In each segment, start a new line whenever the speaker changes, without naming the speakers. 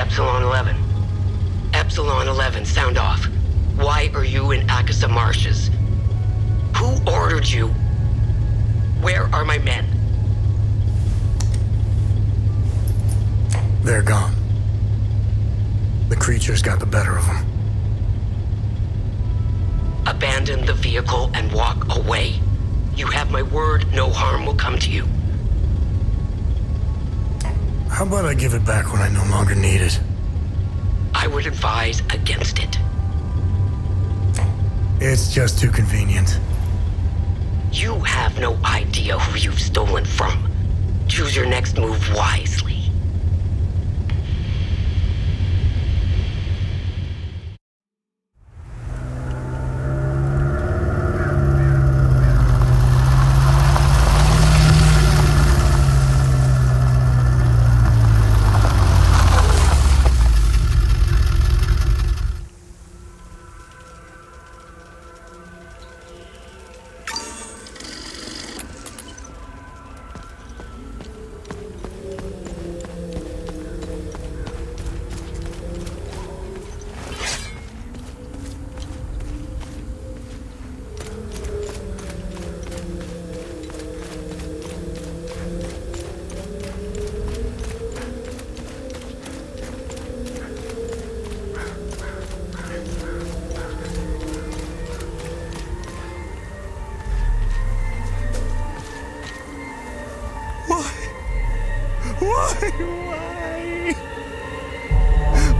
Epsilon 11. Epsilon 11, sound off. Why are you in Akasa Marshes? Who ordered you? Where are my men?
They're gone. The creatures got the better of them.
Abandon the vehicle and walk away. You have my word, no harm will come to you.
How about I give it back when I no longer need it?
I would advise against it.
It's just too convenient.
You have no idea who you've stolen from. Choose your next move wisely.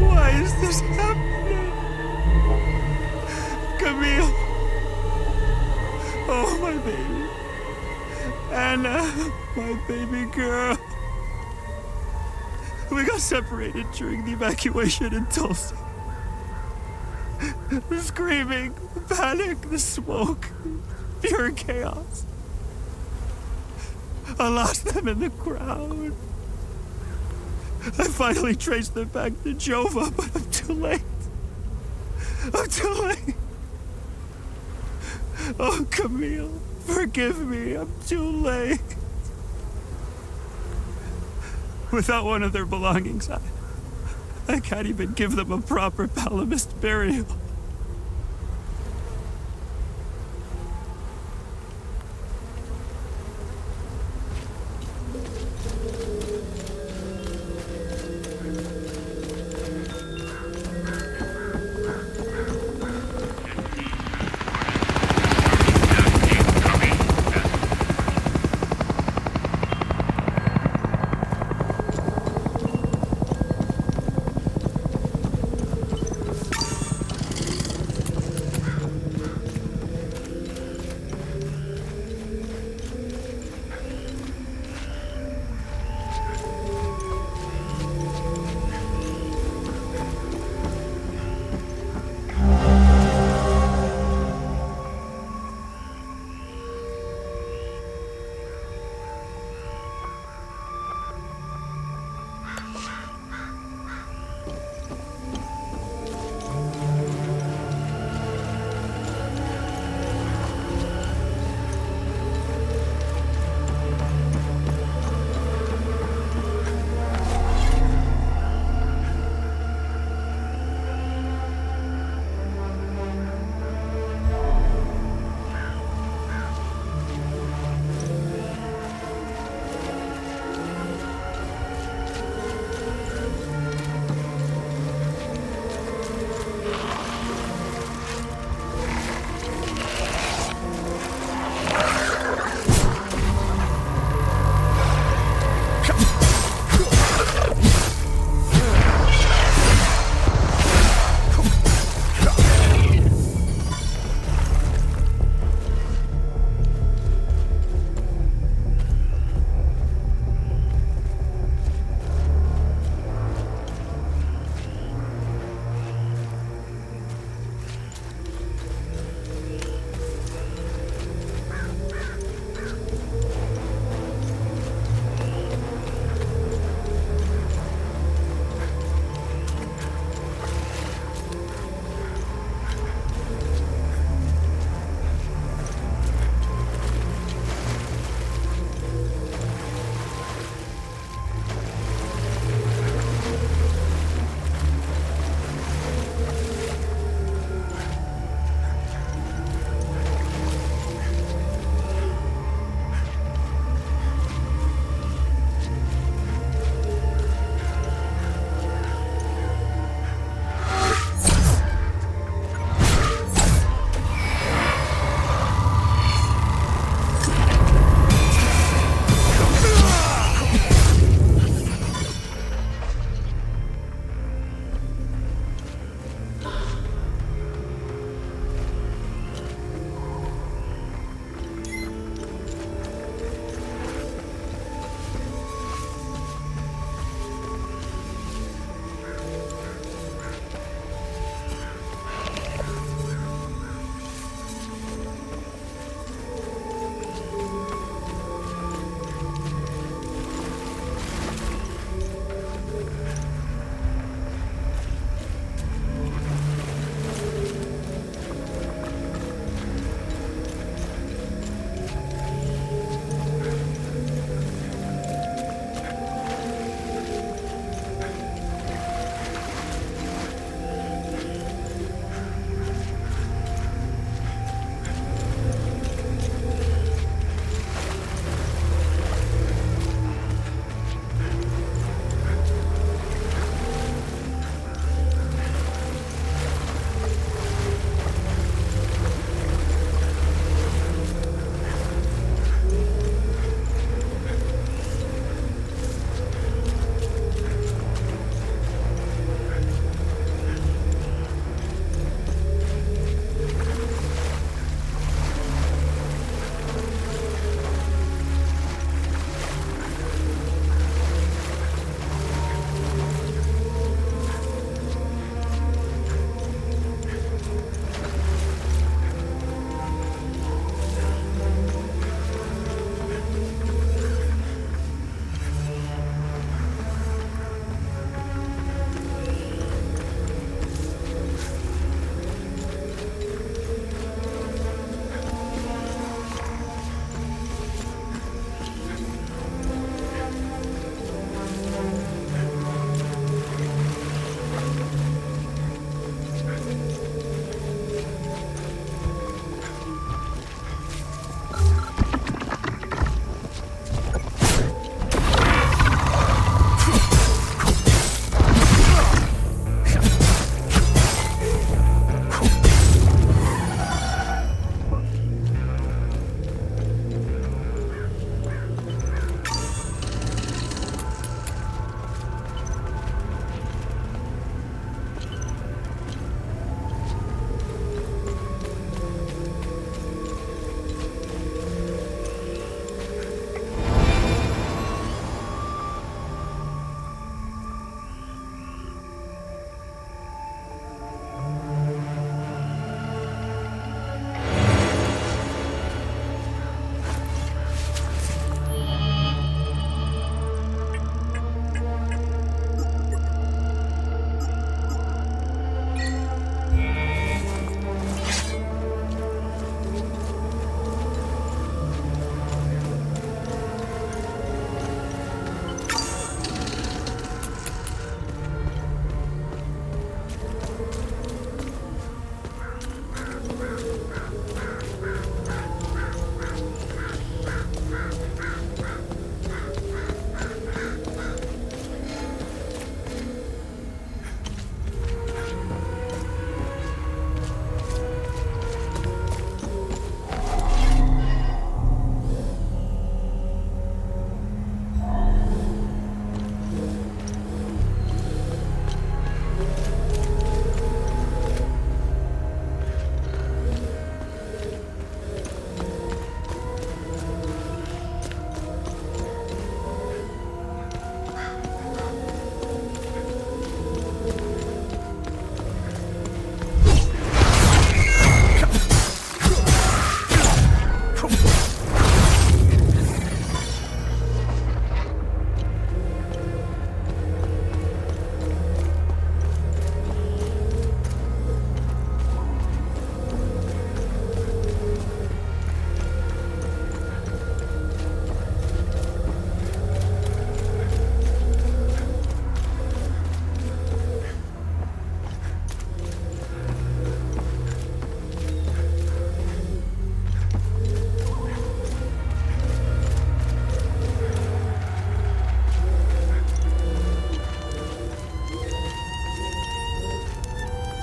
Why is this happening? Camille. Oh, my baby. Anna, my baby girl. We got separated during the evacuation in Tulsa. The screaming, the panic, the smoke, pure chaos. I lost them in the crowd. I finally traced them back to Jova, but I'm too late. I'm too late. Oh, Camille, forgive me. I'm too late. Without one of their belongings, I can't even give them a proper Palamist burial.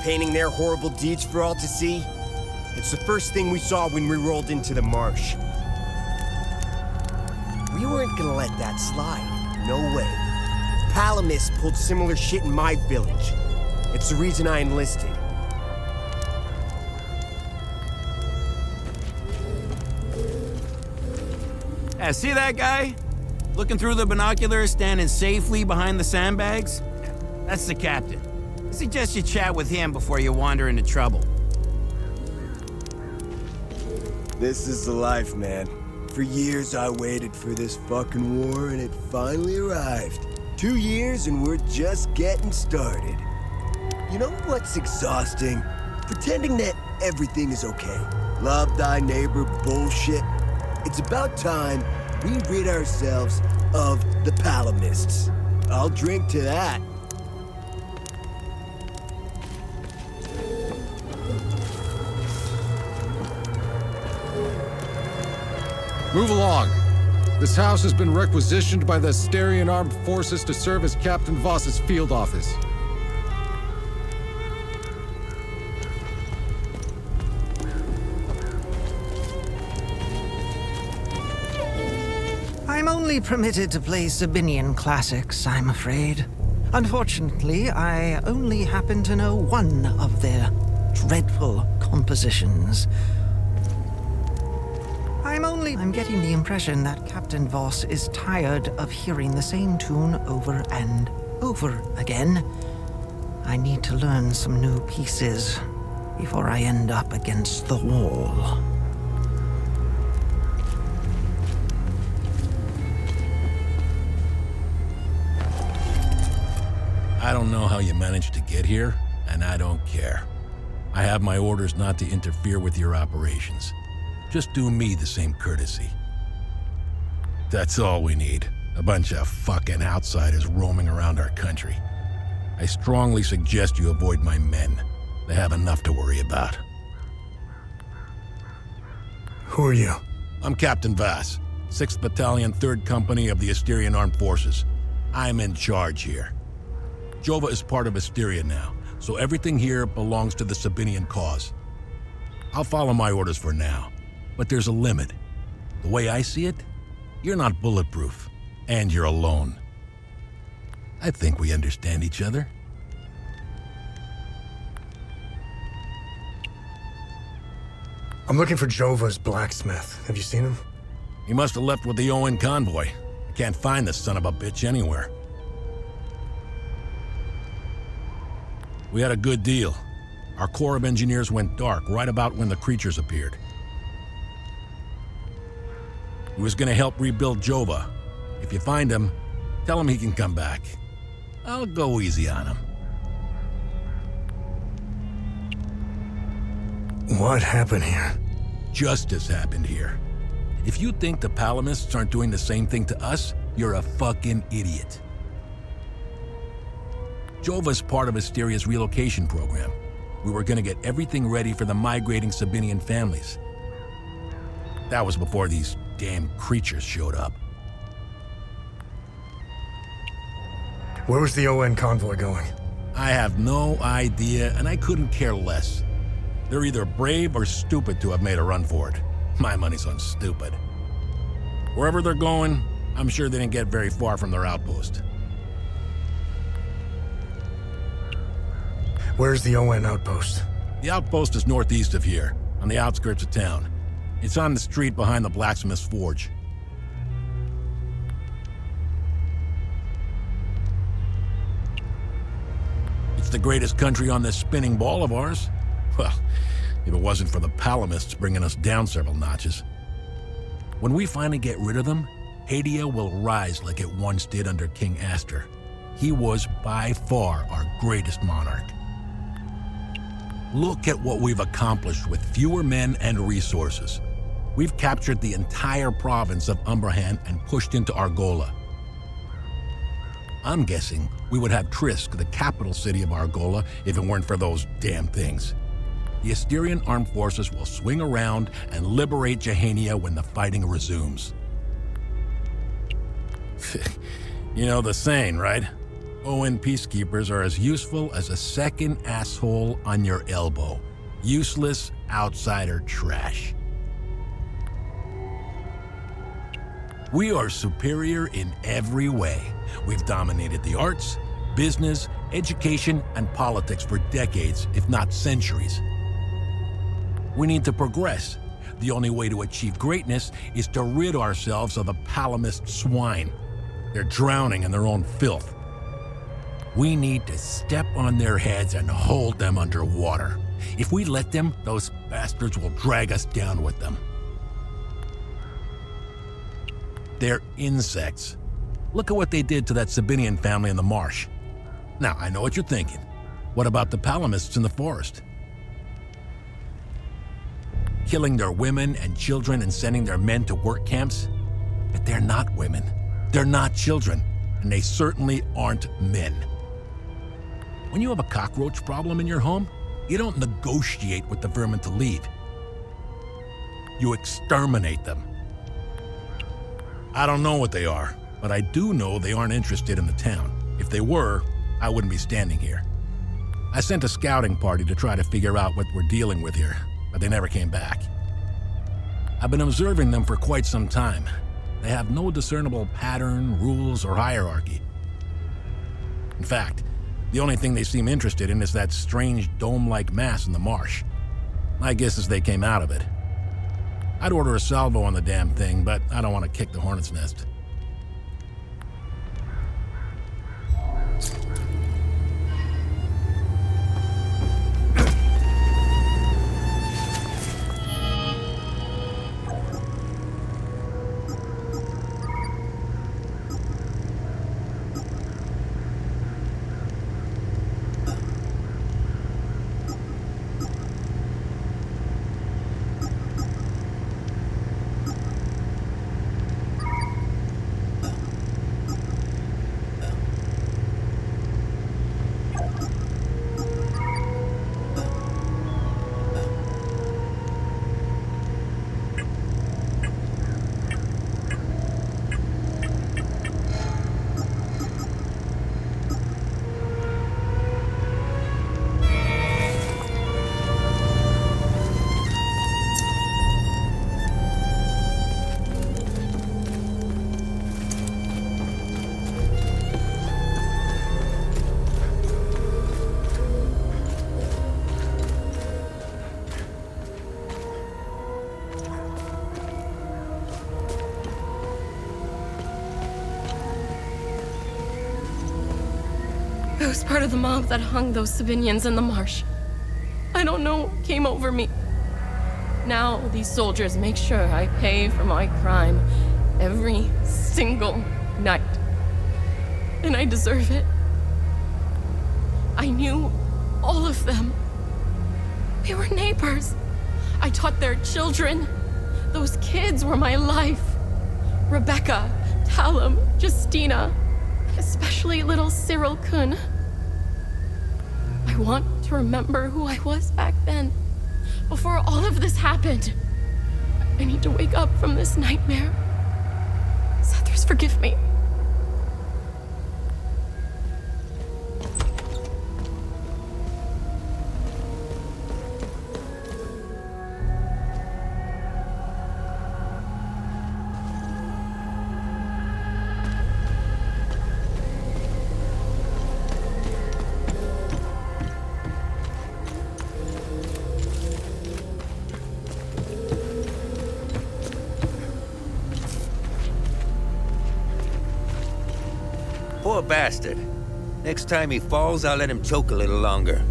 painting their horrible deeds for all to see? It's the first thing we saw when we rolled into the marsh. We weren't gonna let that slide. No way. Palamis pulled similar shit in my village. It's the reason I enlisted.
See that guy? Looking through the binoculars, standing safely behind the sandbags? That's the captain. I suggest you chat with him before you wander into trouble.
This is the life, man. For years I waited for this fucking war and it finally arrived. 2 years and we're just getting started. You know what's exhausting? Pretending that everything is okay. Love thy neighbor bullshit. It's about time we rid ourselves of the Palamists. I'll drink to that.
Move along. This house has been requisitioned by the Asterian Armed Forces to serve as Captain Voss's field office.
I'm only permitted to play Sabinian classics, I'm afraid. Unfortunately, I only happen to know one of their dreadful compositions. I'm getting the impression that Captain Voss is tired of hearing the same tune over and over again. I need to learn some new pieces before I end up against the wall.
I don't know how you managed to get here, and I don't care. I have my orders not to interfere with your operations. Just do me the same courtesy. That's all we need. A bunch of fucking outsiders roaming around our country. I strongly suggest you avoid my men. They have enough to worry about.
Who are you?
I'm Captain Vass, 6th Battalion, 3rd Company of the Asterian Armed Forces. I'm in charge here. Jova is part of Asteria now, so everything here belongs to the Sabinian cause. I'll follow my orders for now, but there's a limit. The way I see it, you're not bulletproof, and you're alone. I think we understand each other.
I'm looking for Jova's blacksmith. Have you seen him?
He must have left with the UN convoy. I can't find the son of a bitch anywhere. We had a good deal. Our Corps of Engineers went dark right about when the creatures appeared. He was gonna help rebuild Jova. If you find him, tell him he can come back. I'll go easy on him.
What happened here?
Justice happened here. If you think the Palamists aren't doing the same thing to us, you're a fucking idiot. Jova's part of Asteria's relocation program. We were gonna get everything ready for the migrating Sabinian families. That was before these damn creatures showed up.
Where was the UN convoy going?
I have no idea, and I couldn't care less. They're either brave or stupid to have made a run for it. My money's on stupid. Wherever they're going, I'm sure they didn't get very far from their outpost.
Where's the UN outpost?
The outpost is northeast of here, on the outskirts of town. It's on the street behind the blacksmith's forge. It's the greatest country on this spinning ball of ours. Well, if it wasn't for the Palamists bringing us down several notches. When we finally get rid of them, Hadia will rise like it once did under King Aster. He was by far our greatest monarch. Look at what we've accomplished with fewer men and resources. We've captured the entire province of Umbrahan and pushed into Argola. I'm guessing we would have Trisk, the capital city of Argola, if it weren't for those damn things. The Asterian armed forces will swing around and liberate Jahania when the fighting resumes. You know the saying, right? ON peacekeepers are as useful as a second asshole on your elbow. Useless outsider trash. We are superior in every way. We've dominated the arts, business, education, and politics for decades, if not centuries. We need to progress. The only way to achieve greatness is to rid ourselves of the Palamist swine. They're drowning in their own filth. We need to step on their heads and hold them underwater. If we let them, those bastards will drag us down with them. They're insects. Look at what they did to that Sabinian family in the marsh. Now, I know what you're thinking. What about the Palamists in the forest? Killing their women and children and sending their men to work camps? But they're not women. They're not children. And they certainly aren't men. When you have a cockroach problem in your home, you don't negotiate with the vermin to leave. You exterminate them. I don't know what they are, but I do know they aren't interested in the town. If they were, I wouldn't be standing here. I sent a scouting party to try to figure out what we're dealing with here, but they never came back. I've been observing them for quite some time. They have no discernible pattern, rules, or hierarchy. In fact, the only thing they seem interested in is that strange dome-like mass in the marsh. My guess is they came out of it. I'd order a salvo on the damn thing, but I don't want to kick the hornet's nest.
I was part of the mob that hung those civilians in the marsh. I don't know what came over me. Now these soldiers make sure I pay for my crime every single night. And I deserve it. I knew all of them. We were neighbors. I taught their children. Those kids were my life. Rebecca, Talum, Justina, especially little Cyril Kun. I want to remember who I was back then, before all of this happened. I need to wake up from this nightmare. Sethers, forgive me.
Poor bastard. Next time he falls, I'll let him choke a little longer.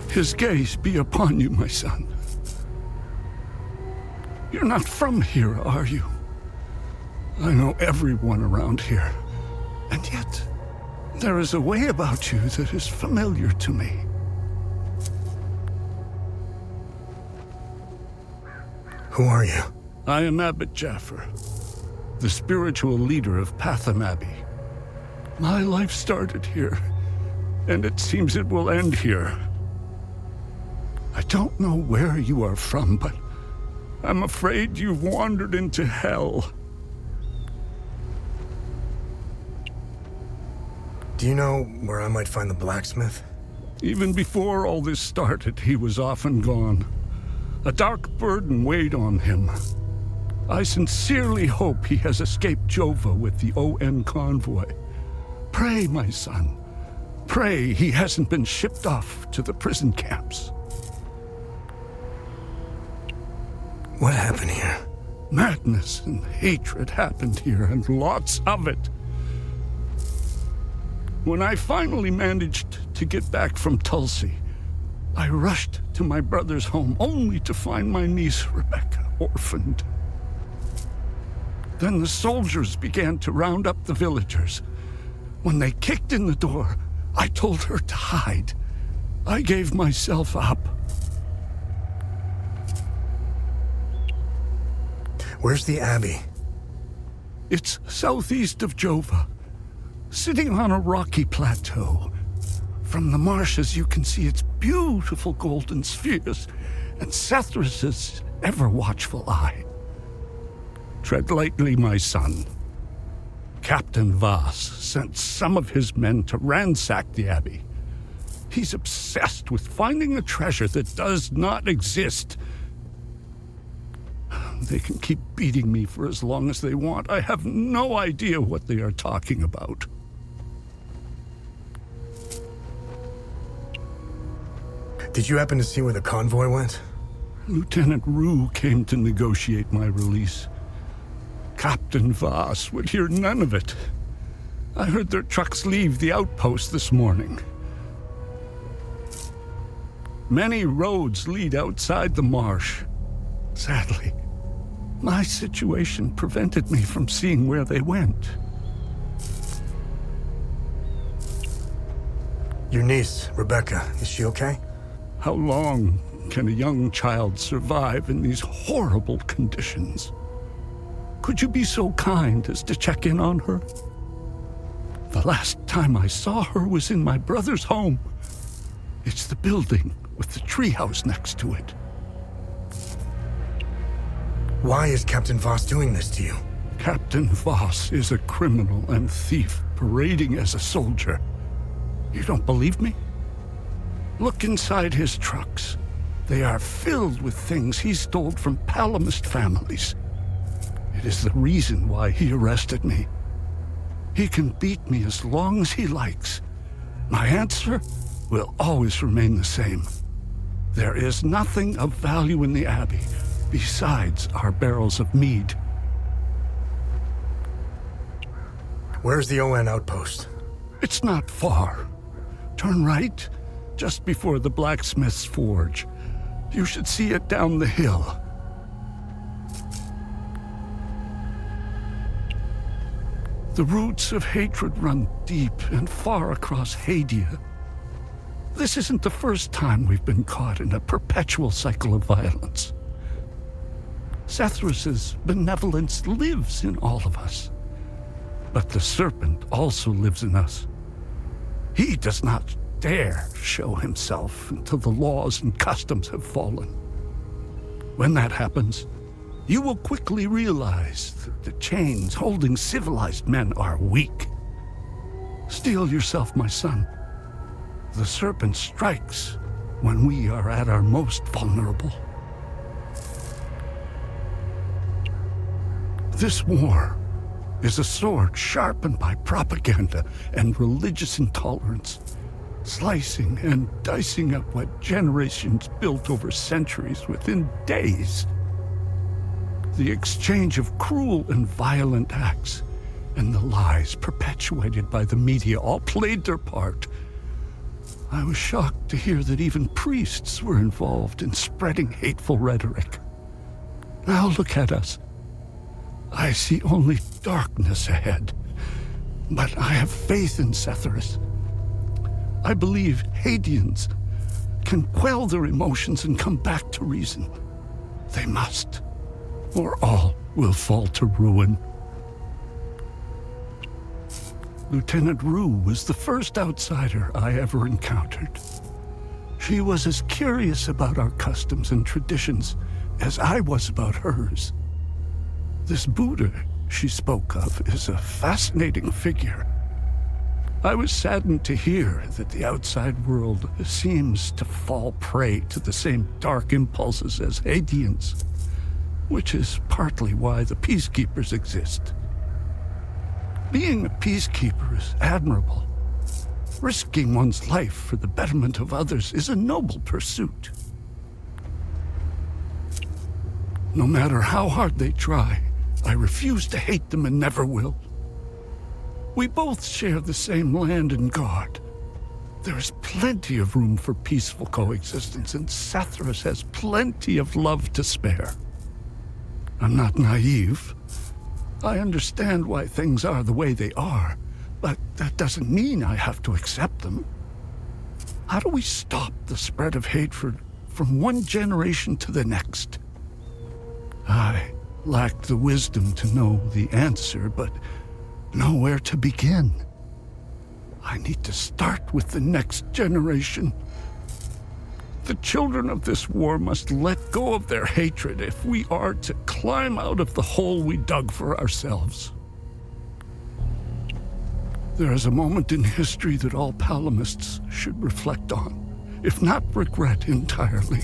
His gaze be upon you, my son. You're not from here, are you? I know everyone around here. And yet, there is a way about you that is familiar to me.
Who are you?
I am Abbot Jaffer, the spiritual leader of Patham Abbey. My life started here, and it seems it will end here. I don't know where you are from, but I'm afraid you've wandered into hell.
Do you know where I might find the blacksmith?
Even before all this started, he was off and gone. A dark burden weighed on him. I sincerely hope he has escaped Jova with the ON convoy. Pray, my son. Pray he hasn't been shipped off to the prison camps.
What happened here?
Madness and hatred happened here, and lots of it. When I finally managed to get back from Tulsi, I rushed to my brother's home only to find my niece Rebecca orphaned. Then the soldiers began to round up the villagers. When they kicked in the door, I told her to hide. I gave myself up.
Where's the Abbey?
It's southeast of Jova, sitting on a rocky plateau. From the marshes you can see its beautiful golden spheres and Sethrus's ever-watchful eye. Tread lightly, my son. Captain Voss sent some of his men to ransack the Abbey. He's obsessed with finding a treasure that does not exist. They can keep beating me for as long as they want. I have no idea what they are talking about.
Did you happen to see where the convoy went?
Lieutenant Rue came to negotiate my release. Captain Voss would hear none of it. I heard their trucks leave the outpost this morning. Many roads lead outside the marsh. Sadly, my situation prevented me from seeing where they went.
Your niece, Rebecca, is she okay?
How long can a young child survive in these horrible conditions? Could you be so kind as to check in on her? The last time I saw her was in my brother's home. It's the building with the treehouse next to it.
Why is Captain Voss doing this to you?
Captain Voss is a criminal and thief parading as a soldier. You don't believe me? Look inside his trucks. They are filled with things he stole from Palamist families. It is the reason why he arrested me. He can beat me as long as he likes. My answer will always remain the same. There is nothing of value in the Abbey besides our barrels of mead.
Where's the ON outpost?
It's not far. Turn right, just before the blacksmith's forge. You should see it down the hill. The roots of hatred run deep and far across Hadia. This isn't the first time we've been caught in a perpetual cycle of violence. Sethrus's benevolence lives in all of us. But the serpent also lives in us. He does not dare show himself until the laws and customs have fallen. When that happens, you will quickly realize that the chains holding civilized men are weak. Steel yourself, my son. The serpent strikes when we are at our most vulnerable. This war is a sword sharpened by propaganda and religious intolerance, slicing and dicing up what generations built over centuries within days. The exchange of cruel and violent acts and the lies perpetuated by the media all played their part. I was shocked to hear that even priests were involved in spreading hateful rhetoric. Now look at us. I see only darkness ahead, but I have faith in Sethrus. I believe Hadians can quell their emotions and come back to reason. They must, or all will fall to ruin. Lieutenant Rue was the first outsider I ever encountered. She was as curious about our customs and traditions as I was about hers. This Buddha she spoke of is a fascinating figure. I was saddened to hear that the outside world seems to fall prey to the same dark impulses as Hadeans, which is partly why the peacekeepers exist. Being a peacekeeper is admirable. Risking one's life for the betterment of others is a noble pursuit. No matter how hard they try, I refuse to hate them and never will. We both share the same land and God. There is plenty of room for peaceful coexistence, and Sethras has plenty of love to spare. I'm not naive. I understand why things are the way they are, but that doesn't mean I have to accept them. How do we stop the spread of hatred from one generation to the next? I lack the wisdom to know the answer, but know where to begin. I need to start with the next generation. The children of this war must let go of their hatred if we are to climb out of the hole we dug for ourselves. There is a moment in history that all Palamists should reflect on, if not regret entirely.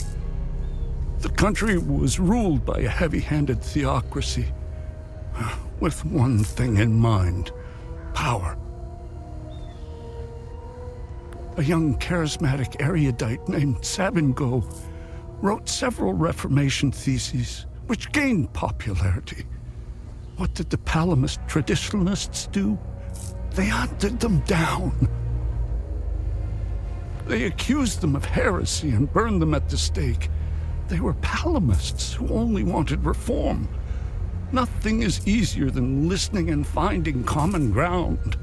The country was ruled by a heavy-handed theocracy, with one thing in mind: power. A young charismatic erudite named Sabingo wrote several Reformation theses, which gained popularity. What did the Palamist traditionalists do? They hunted them down. They accused them of heresy and burned them at the stake. They were Palamists who only wanted reform. Nothing is easier than listening and finding common ground.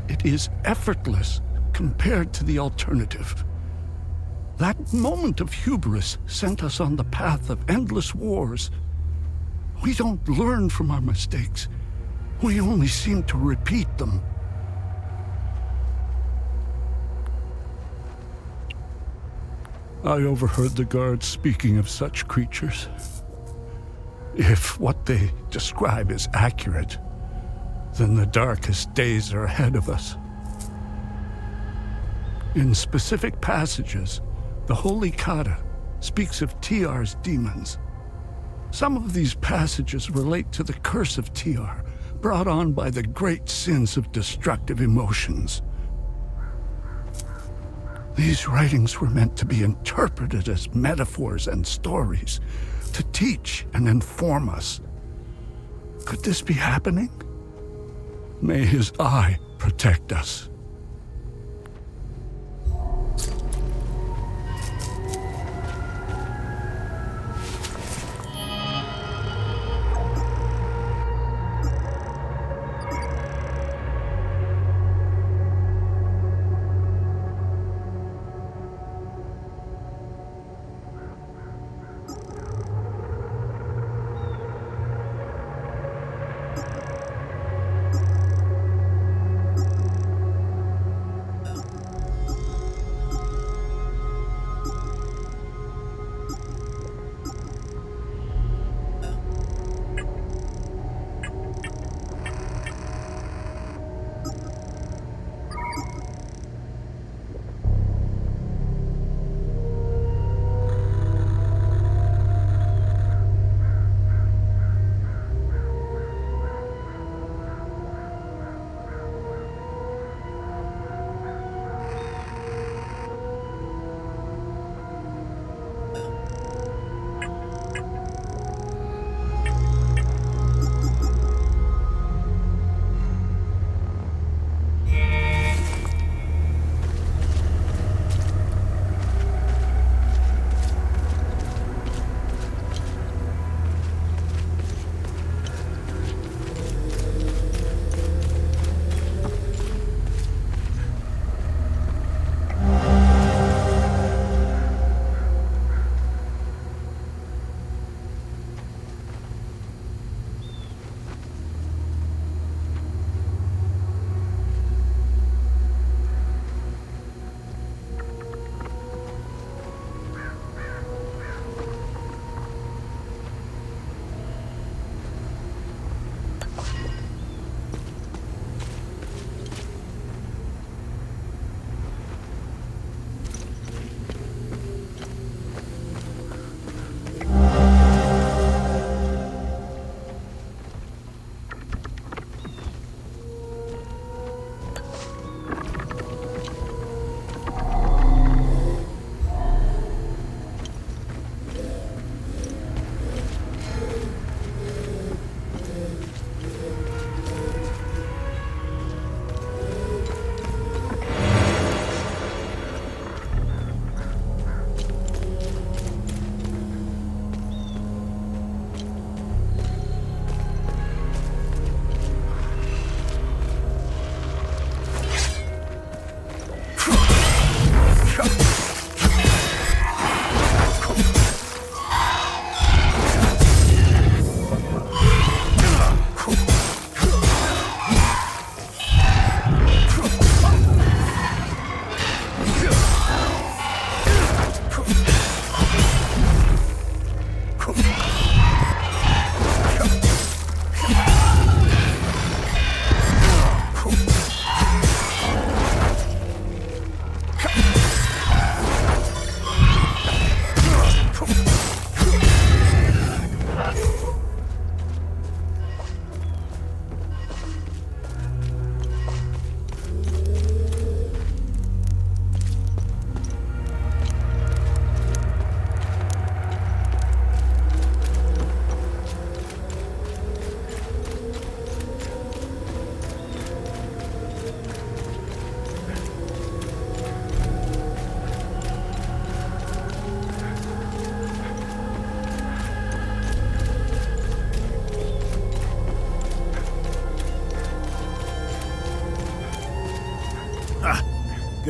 It is effortless compared to the alternative. That moment of hubris sent us on the path of endless wars. We don't learn from our mistakes. We only seem to repeat them. I overheard the guards speaking of such creatures. If what they describe is accurate, then the darkest days are ahead of us. In specific passages, the Holy Kata speaks of TR's demons. Some of these passages relate to the curse of TR, brought on by the great sins of destructive emotions. These writings were meant to be interpreted as metaphors and stories, to teach and inform us. Could this be happening? May his eye protect us.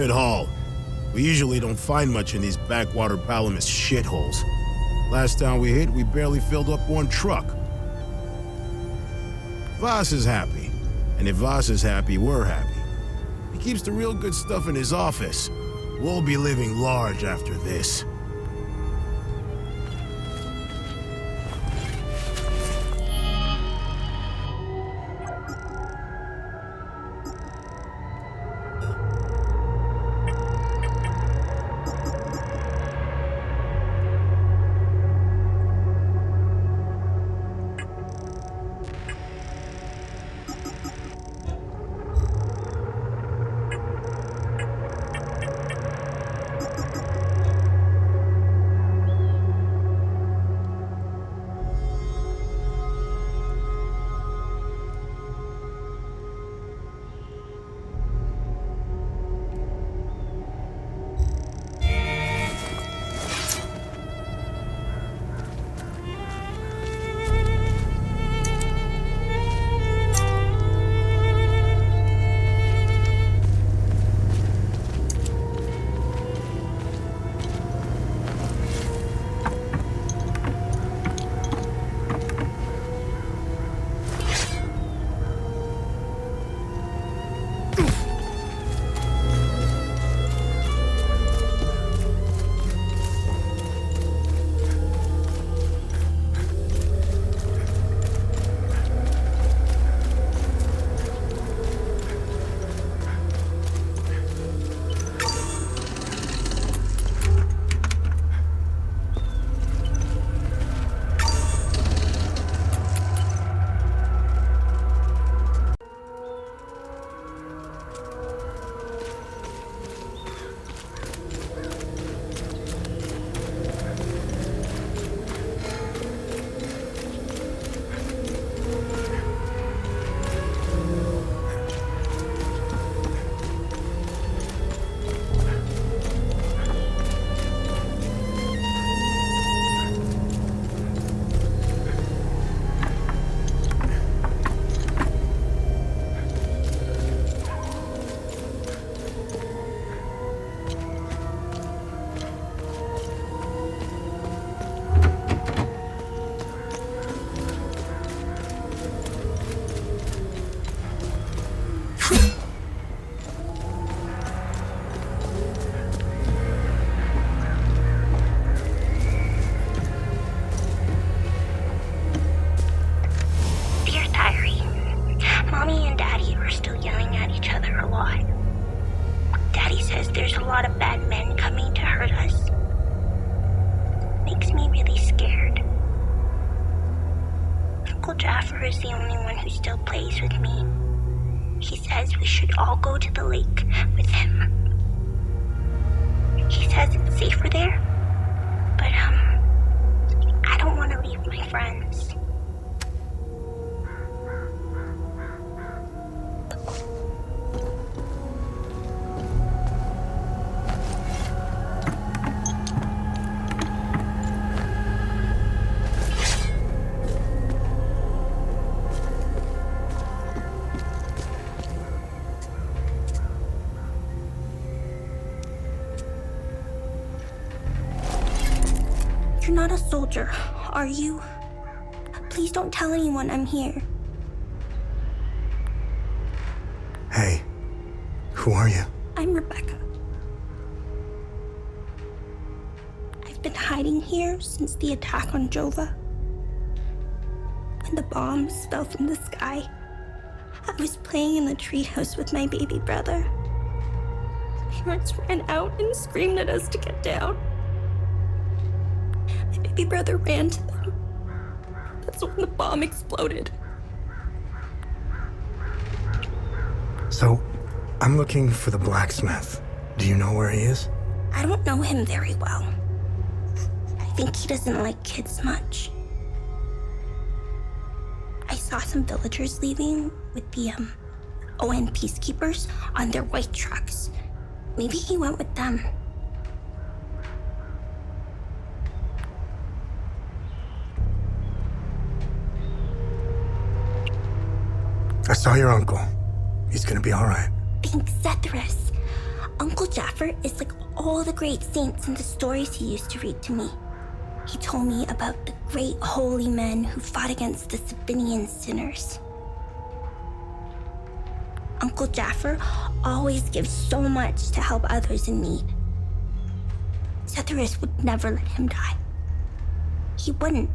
Good haul. We usually don't find much in these backwater Palamas shitholes. Last town we hit, we barely filled up one truck. Voss is happy. And if Voss is happy, we're happy. He keeps the real good stuff in his office. We'll be living large after this.
Uncle Jaffer is the only one who still plays with me. He says we should all go to the lake with him. He says it's safer there, but I don't want to leave my friends. You're not a soldier, are you? Please don't tell anyone I'm here.
Hey, who are you?
I'm Rebecca. I've been hiding here since the attack on Jova. When the bombs fell from the sky, I was playing in the treehouse with my baby brother. Parents ran out and screamed at us to get down. My baby brother ran to them. That's when the bomb exploded.
So, I'm looking for the blacksmith. Do you know where he is?
I don't know him very well. I think he doesn't like kids much. I saw some villagers leaving with the ON peacekeepers on their white trucks. Maybe he went with them. I
saw your uncle. He's gonna be all right.
Thanks, Zethris. Uncle Jaffer is like all the great saints in the stories he used to read to me. He told me about the great holy men who fought against the Sabinian sinners. Uncle Jaffer always gives so much to help others in need. Setharus would never let him die. He wouldn't.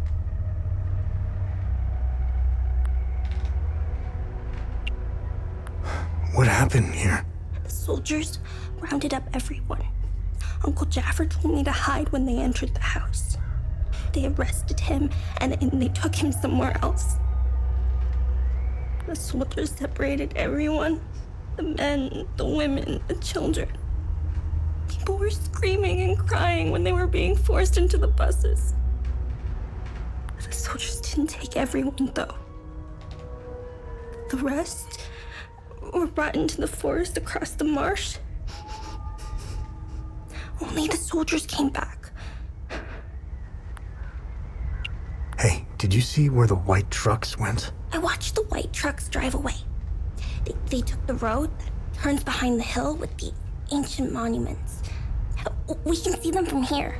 What happened here?
The soldiers rounded up everyone. Uncle Jaffer told me to hide when they entered the house. They arrested him and they took him somewhere else. The soldiers separated everyone. The men, the women, the children. People were screaming and crying when they were being forced into the buses. The soldiers didn't take everyone, though. The rest were brought into the forest across the marsh. Only the soldiers came back.
Hey, did you see where the white trucks went?
I watched the white trucks drive away. They took the road that turns behind the hill with the ancient monuments. We can see them from here.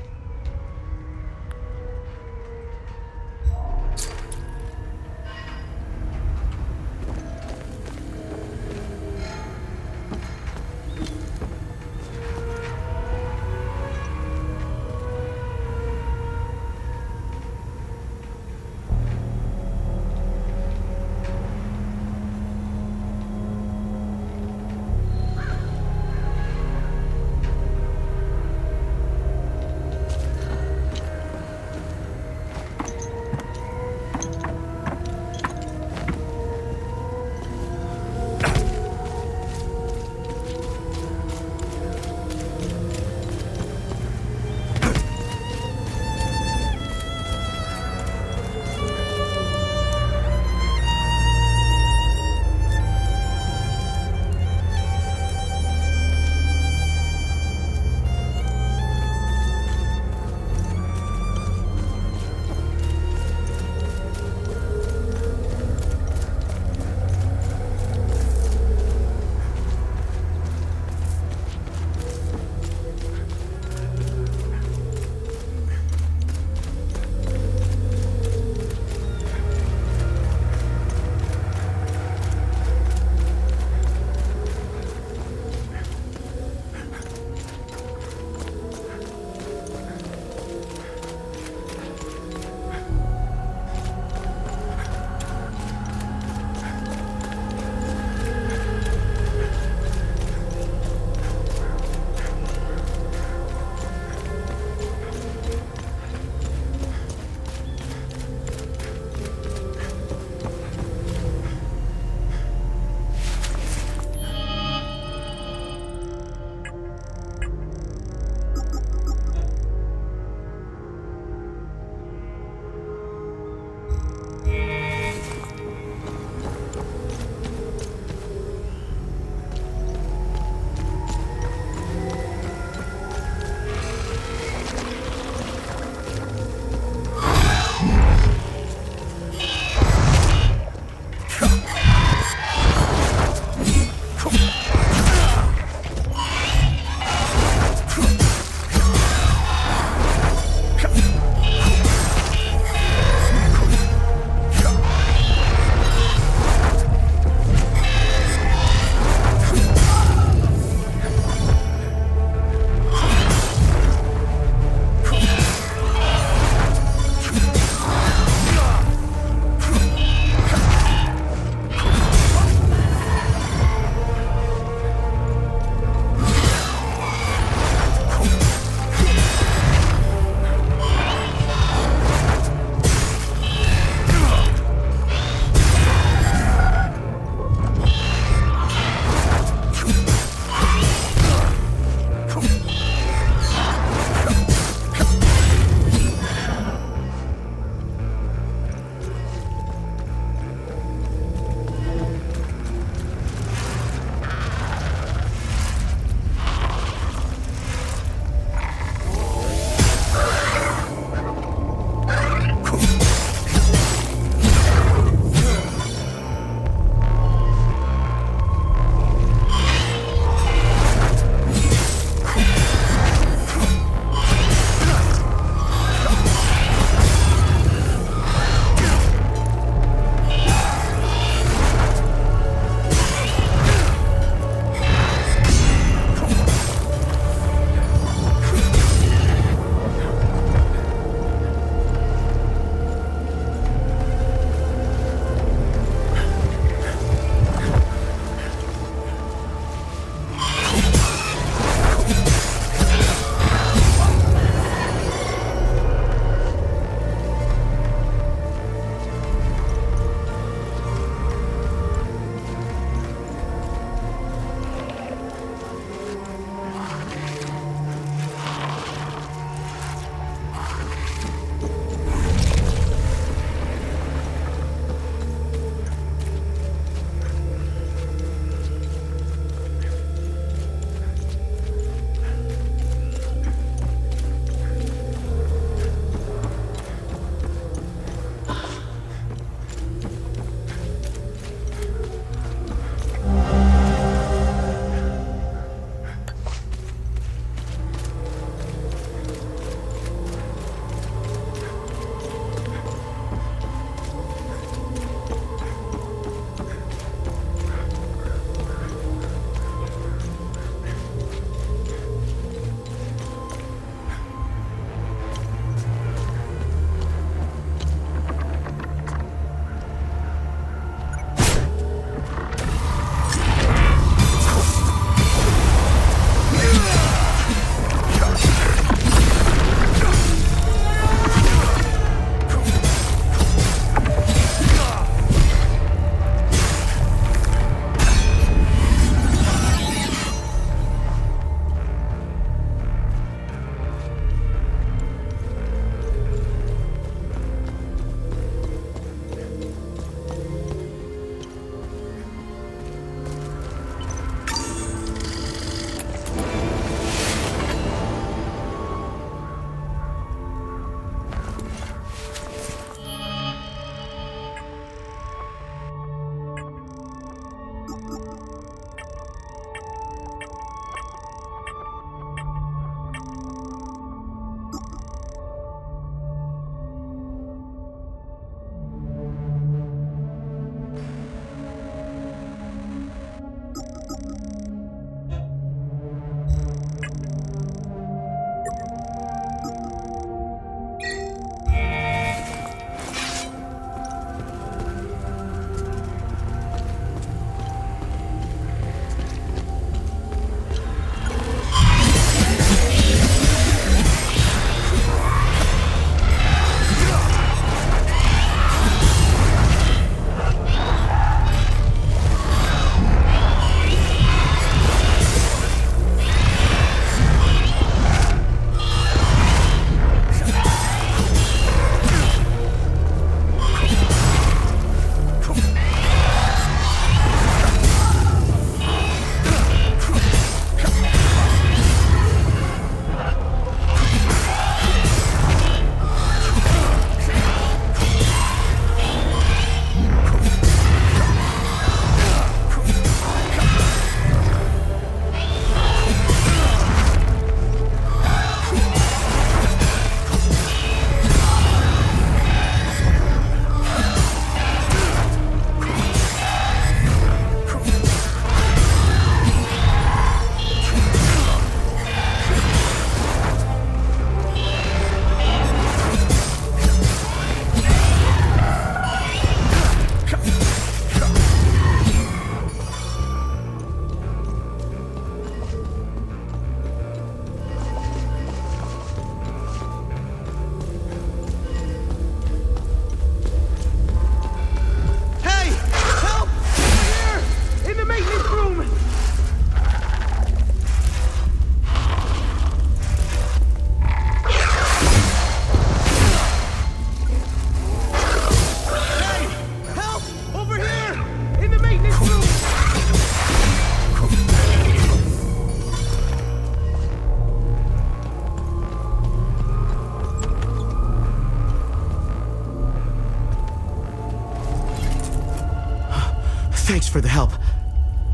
Thanks for the help.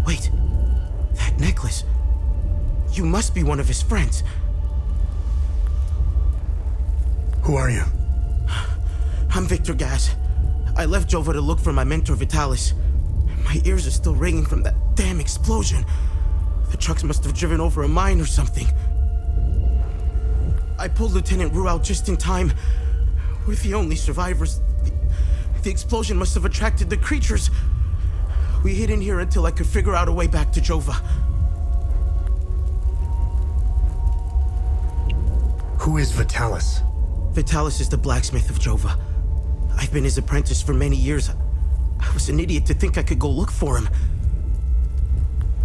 Wait, that necklace. You must be one of his friends.
Who are you?
I'm Victor Gaz. I left Jova to look for my mentor Vitalis. My ears are still ringing from that damn explosion. The trucks must have driven over a mine or something. I pulled Lieutenant Rue out just in time. We're the only survivors. The explosion must have attracted the creatures. We hid in here until I could figure out a way back to Jova.
Who is Vitalis?
Vitalis is the blacksmith of Jova. I've been his apprentice for many years. I was an idiot to think I could go look for him.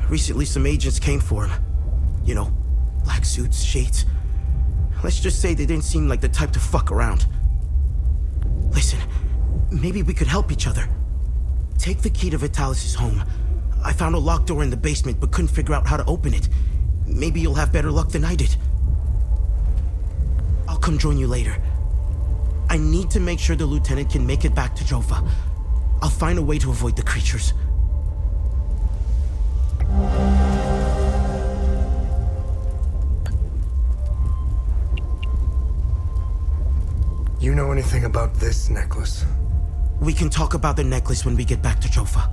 Recently, some agents came for him. You know, black suits, shades. Let's just say they didn't seem like the type to fuck around. Listen, maybe we could help each other. Take the key to Vitalis' home. I found a locked door in the basement but couldn't figure out how to open it. Maybe you'll have better luck than I did. I'll come join you later. I need to make sure the lieutenant can make it back to Jova. I'll find a way to avoid the creatures.
You know anything about this necklace?
We can talk about the necklace when we get back to Jova.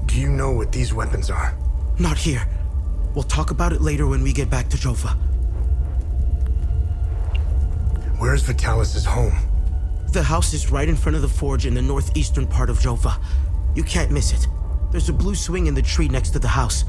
Do you know what these weapons are?
Not here. We'll talk about it later when we get back to Jova.
Where's Vitalis' home?
The house is right in front of the forge in the northeastern part of Jova. You can't miss it. There's a blue swing in the tree next to the house.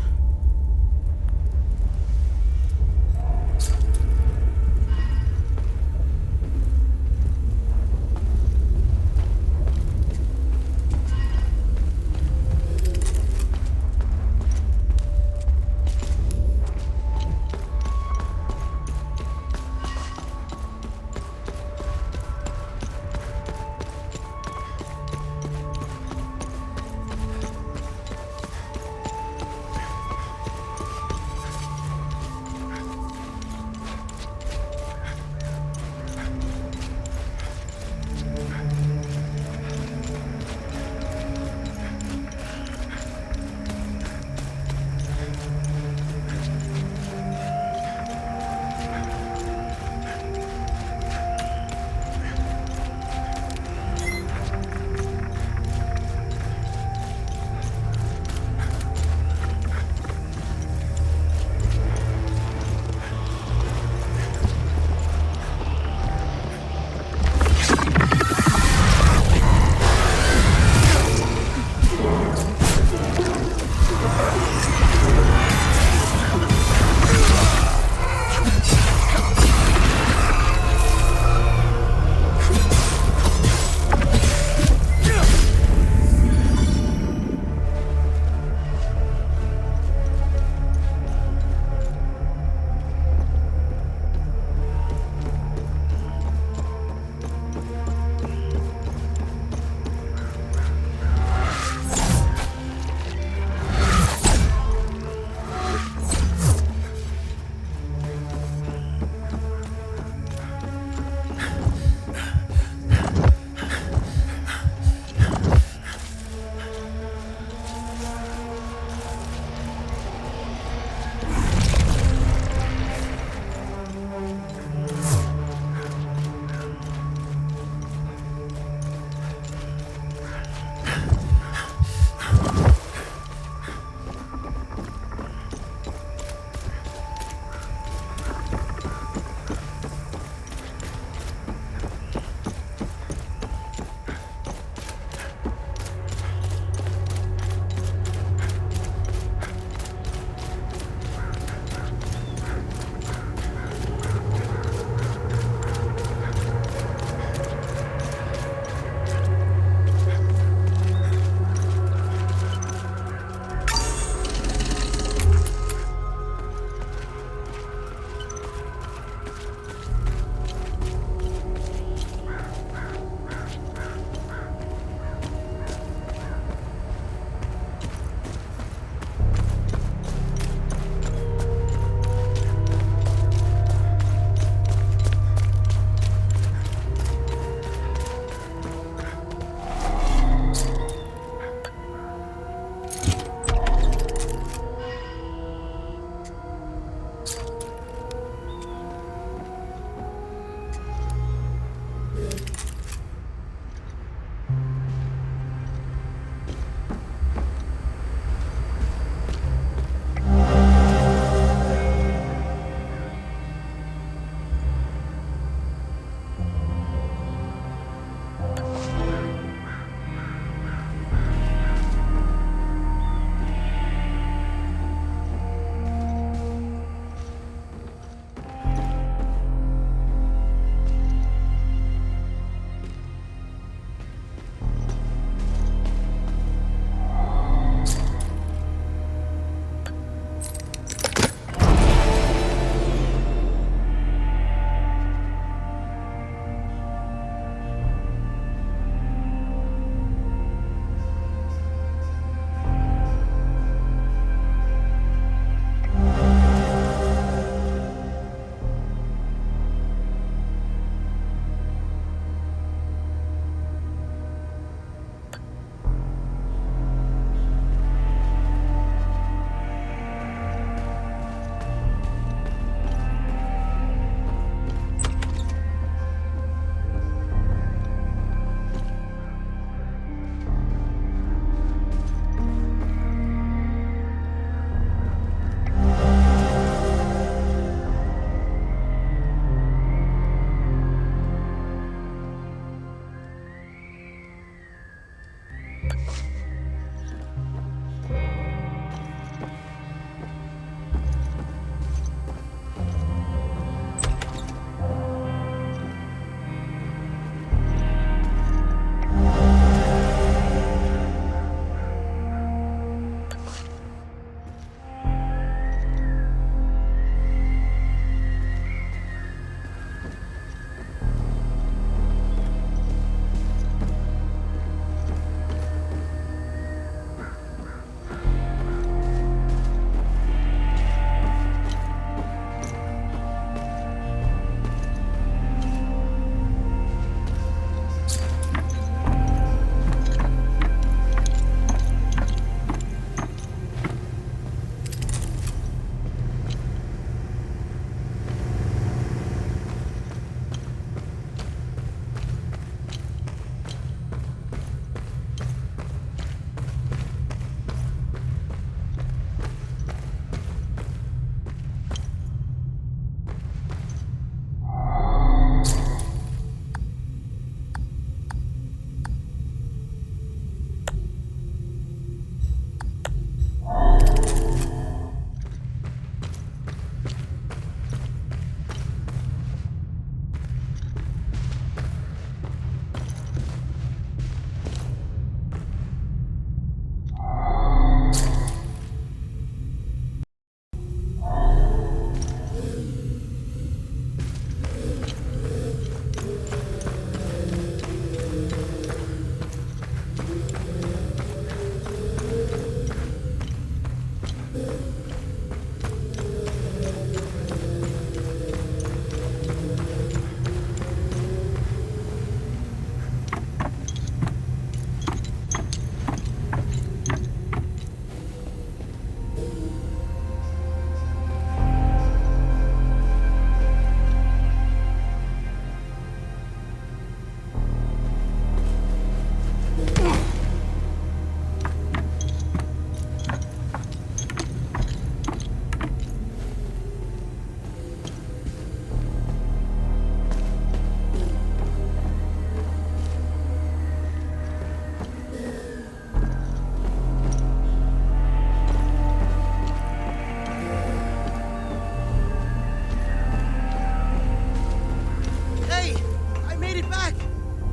back!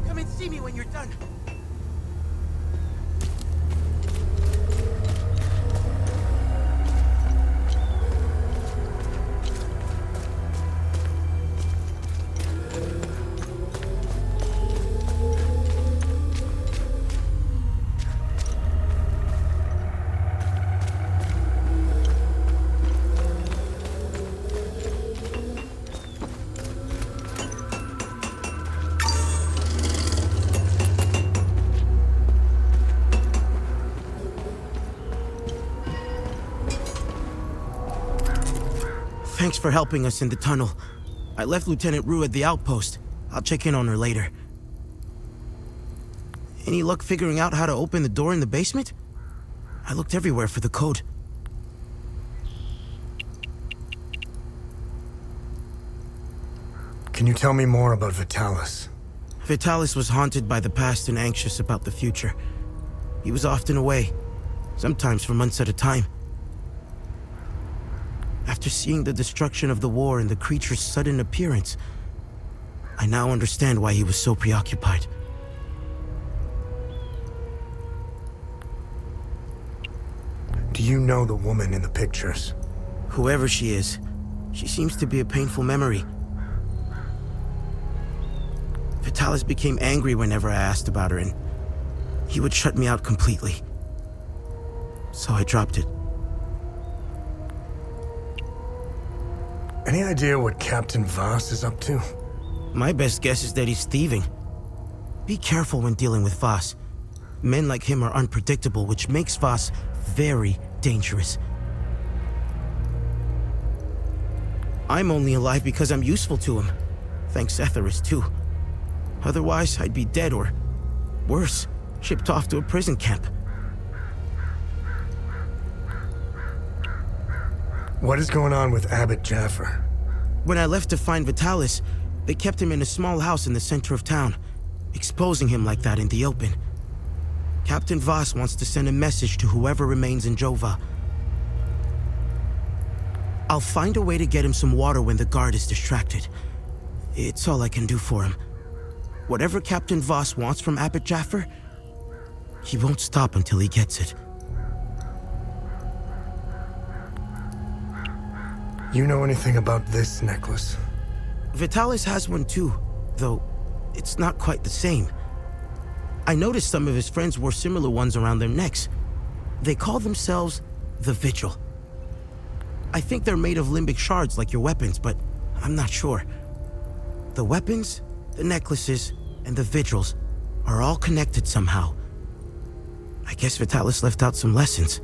Come and see me when you're done. Thanks for helping us in the tunnel. I left Lieutenant Rue at the outpost. I'll check in on her later. Any luck figuring out how to open the door in the basement? I looked everywhere for the code.
Can you tell me more about Vitalis?
Vitalis was haunted by the past and anxious about the future. He was often away, sometimes for months at a time. After seeing the destruction of the war and the creature's sudden appearance, I now understand why he was so preoccupied.
Do you know the woman in the pictures?
Whoever she is, she seems to be a painful memory. Vitalis became angry whenever I asked about her, and he would shut me out completely. So I dropped it.
Any idea what Captain Voss is up to?
My best guess is that he's thieving. Be careful when dealing with Voss. Men like him are unpredictable, which makes Voss very dangerous. I'm only alive because I'm useful to him. Thanks Etheris, too. Otherwise, I'd be dead or, worse, shipped off to a prison camp.
What is going on with Abbot Jaffer?
When I left to find Vitalis, they kept him in a small house in the center of town, exposing him like that in the open. Captain Voss wants to send a message to whoever remains in Jova. I'll find a way to get him some water when the guard is distracted. It's all I can do for him. Whatever Captain Voss wants from Abbot Jaffer, he won't stop until he gets it.
You know anything about this necklace?
Vitalis has one too, though it's not quite the same. I noticed some of his friends wore similar ones around their necks. They call themselves the Vigil. I think they're made of limbic shards like your weapons, but I'm not sure. The weapons, the necklaces, and the vigils are all connected somehow. I guess Vitalis left out some lessons.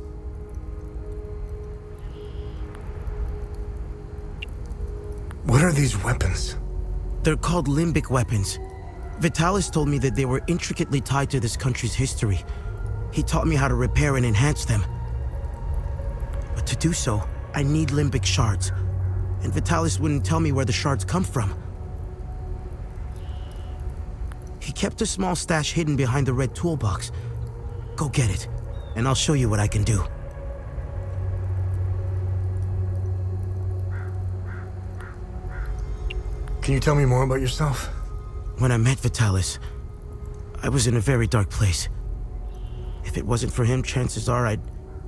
What are these weapons?
They're called limbic weapons. Vitalis told me that they were intricately tied to this country's history. He taught me how to repair and enhance them. But to do so, I need limbic shards. And Vitalis wouldn't tell me where the shards come from. He kept a small stash hidden behind the red toolbox. Go get it, and I'll show you what I can do.
Can you tell me more about yourself?
When I met Vitalis, I was in a very dark place. If it wasn't for him, chances are I'd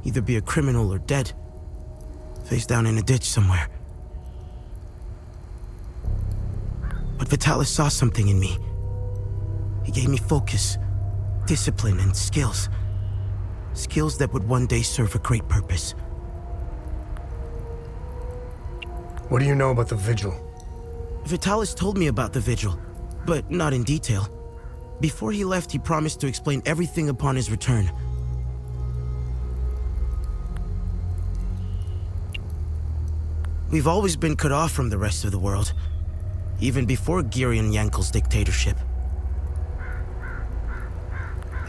either be a criminal or dead. Face down in a ditch somewhere. But Vitalis saw something in me. He gave me focus, discipline, and skills. Skills that would one day serve a great purpose.
What do you know about the Vigil?
Vitalis told me about the Vigil, but not in detail. Before he left, he promised to explain everything upon his return. We've always been cut off from the rest of the world, even before Girion Yankel's dictatorship.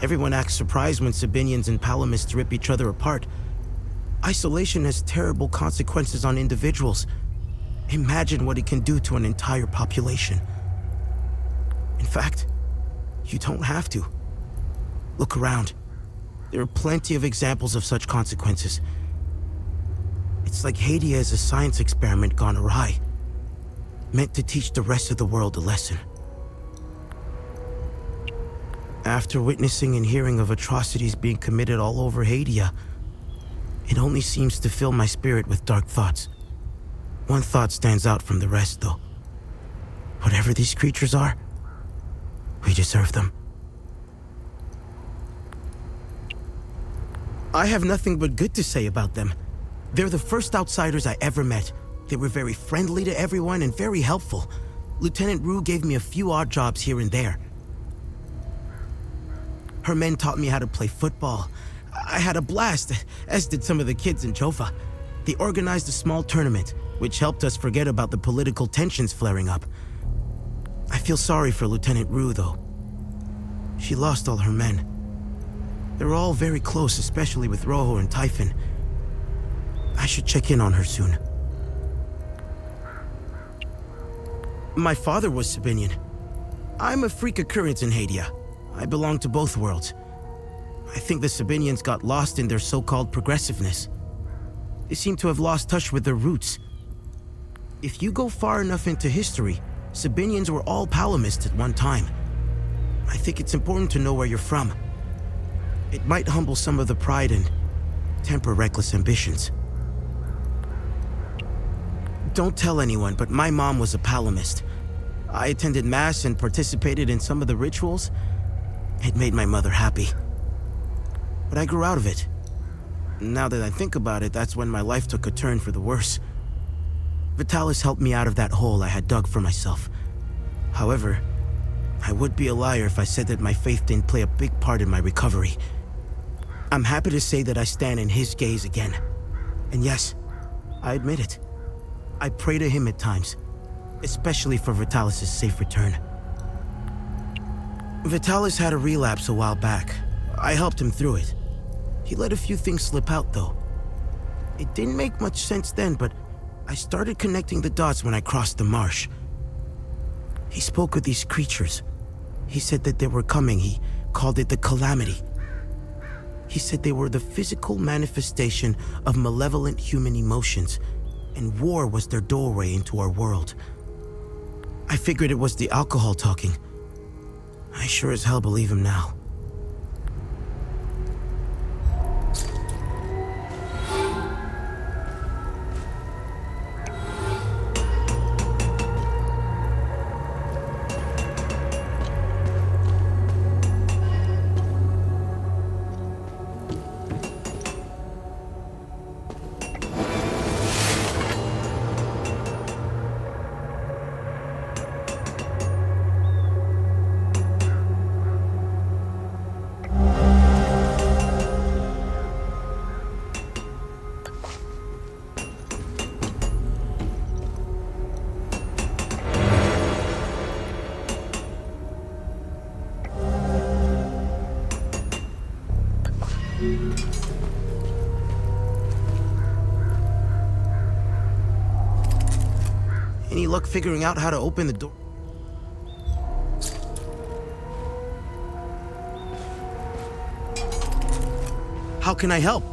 Everyone acts surprised when Sabinians and Palamists rip each other apart. Isolation has terrible consequences on individuals. Imagine what it can do to an entire population. In fact, you don't have to. Look around. There are plenty of examples of such consequences. It's like Hadia is a science experiment gone awry, meant to teach the rest of the world a lesson. After witnessing and hearing of atrocities being committed all over Hadia, it only seems to fill my spirit with dark thoughts. One thought stands out from the rest, though. Whatever these creatures are, we deserve them. I have nothing but good to say about them. They're the first outsiders I ever met. They were very friendly to everyone and very helpful. Lieutenant Rue gave me a few odd jobs here and there. Her men taught me how to play football. I had a blast, as did some of the kids in Jova. They organized a small tournament, which helped us forget about the political tensions flaring up. I feel sorry for Lieutenant Rue, though. She lost all her men. They were all very close, especially with Rojo and Typhon. I should check in on her soon. My father was Sabinian. I'm a freak occurrence in Hadia. I belong to both worlds. I think the Sabinians got lost in their so-called progressiveness. They seem to have lost touch with their roots. If you go far enough into history, Sabinians were all Palamists at one time. I think it's important to know where you're from. It might humble some of the pride and temper reckless ambitions. Don't tell anyone, but my mom was a Palamist. I attended Mass and participated in some of the rituals. It made my mother happy. But I grew out of it. Now that I think about it, that's when my life took a turn for the worse. Vitalis helped me out of that hole I had dug for myself. However, I would be a liar if I said that my faith didn't play a big part in my recovery. I'm happy to say that I stand in his gaze again. And yes, I admit it. I pray to him at times, especially for Vitalis' safe return. Vitalis had a relapse a while back. I helped him through it. He let a few things slip out, though. It didn't make much sense then, but I started connecting the dots when I crossed the marsh. He spoke of these creatures. He said that they were coming. He called it the Calamity. He said they were the physical manifestation of malevolent human emotions, and war was their doorway into our world. I figured it was the alcohol talking. I sure as hell believe him now. Any luck figuring out how to open the door? How can I help?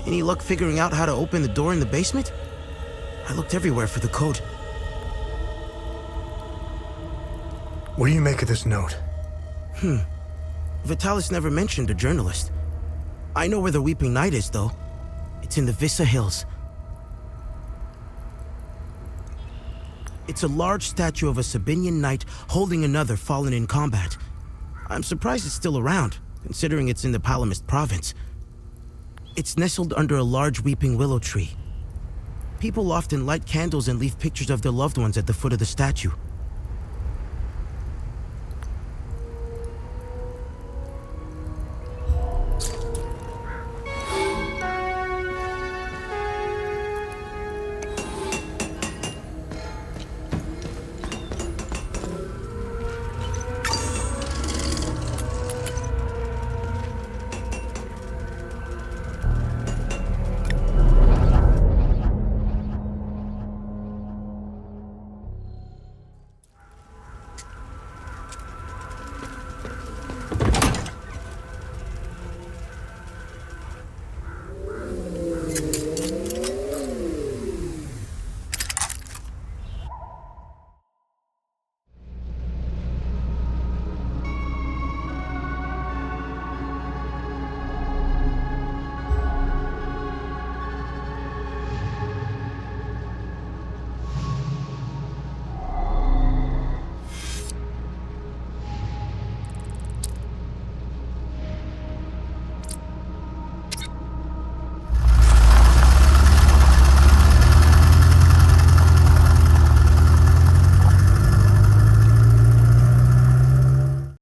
Any luck figuring out how to open the door in the basement? I looked everywhere for the code.
What do you make of this note?
Vitalis never mentioned a journalist. I know where the Weeping Knight is, though. It's in the Vissa Hills. It's a large statue of a Sabinian knight holding another fallen in combat. I'm surprised it's still around, considering it's in the Palamist province. It's nestled under a large weeping willow tree. People often light candles and leave pictures of their loved ones at the foot of the statue.